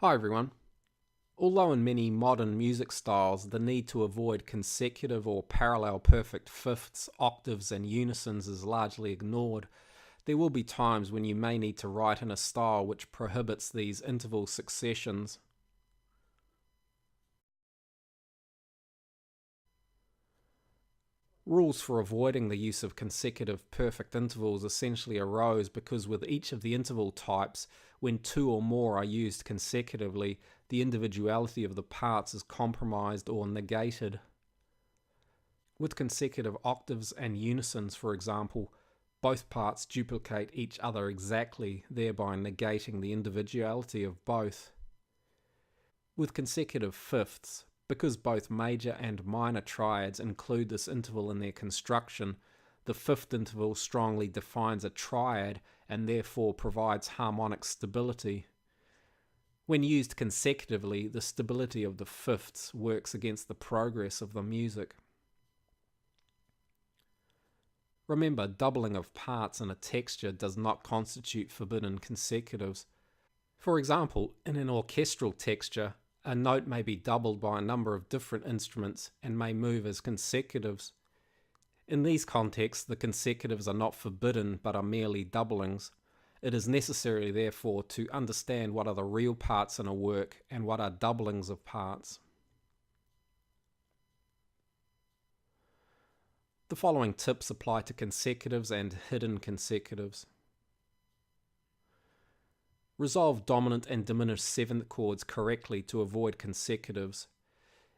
Hi everyone. Although in many modern music styles the need to avoid consecutive or parallel perfect fifths, octaves and unisons is largely ignored, there will be times when you may need to write in a style which prohibits these interval successions. Rules for avoiding the use of consecutive perfect intervals essentially arose because with each of the interval types, when two or more are used consecutively, the individuality of the parts is compromised or negated. With consecutive octaves and unisons, for example, both parts duplicate each other exactly, thereby negating the individuality of both. With consecutive fifths, because both major and minor triads include this interval in their construction, the fifth interval strongly defines a triad and therefore provides harmonic stability. When used consecutively, the stability of the fifths works against the progress of the music. Remember, doubling of parts in a texture does not constitute forbidden consecutives. For example, in an orchestral texture, a note may be doubled by a number of different instruments and may move as consecutives. In these contexts, the consecutives are not forbidden but are merely doublings. It is necessary, therefore, to understand what are the real parts in a work and what are doublings of parts. The following tips apply to consecutives and hidden consecutives. Resolve dominant and diminished seventh chords correctly to avoid consecutives.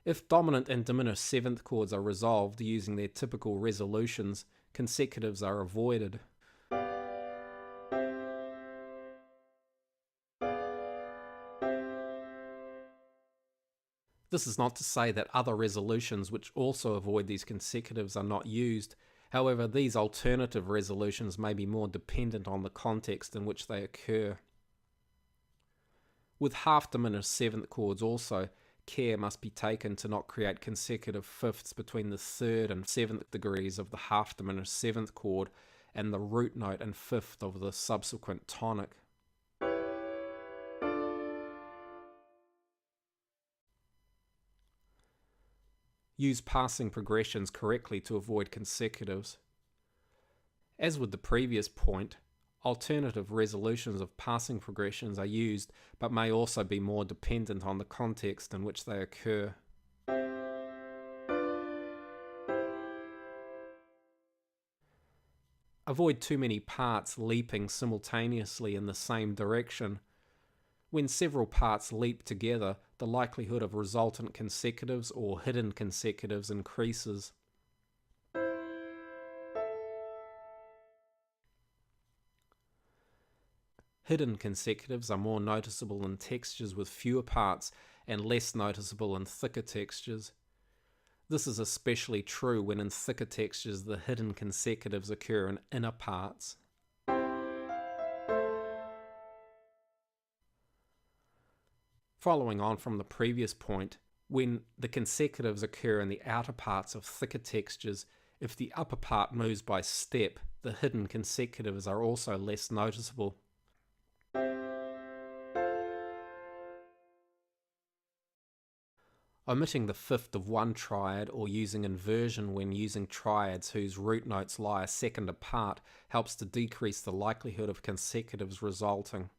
If dominant and diminished seventh chords are resolved using their typical resolutions, consecutives are avoided. This is not to say that other resolutions which also avoid these consecutives are not used. However, these alternative resolutions may be more dependent on the context in which they occur. With half-diminished seventh chords also, care must be taken to not create consecutive fifths between the third and seventh degrees of the half-diminished seventh chord and the root note and fifth of the subsequent tonic. Use passing progressions correctly to avoid consecutives. As with the previous point, alternative resolutions of passing progressions are used, but may also be more dependent on the context in which they occur. Avoid too many parts leaping simultaneously in the same direction. When several parts leap together, the likelihood of resultant consecutives or hidden consecutives increases. Hidden consecutives are more noticeable in textures with fewer parts and less noticeable in thicker textures. This is especially true when in thicker textures the hidden consecutives occur in inner parts. Following on from the previous point, when the consecutives occur in the outer parts of thicker textures, if the upper part moves by step, the hidden consecutives are also less noticeable. Omitting the fifth of one triad or using inversion when using triads whose root notes lie a second apart helps to decrease the likelihood of consecutives resulting.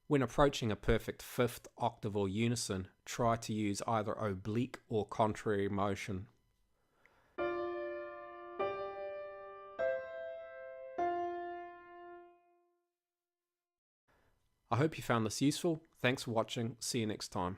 When approaching a perfect fifth, octave or unison, try to use either oblique or contrary motion. I hope you found this useful. Thanks for watching. See you next time.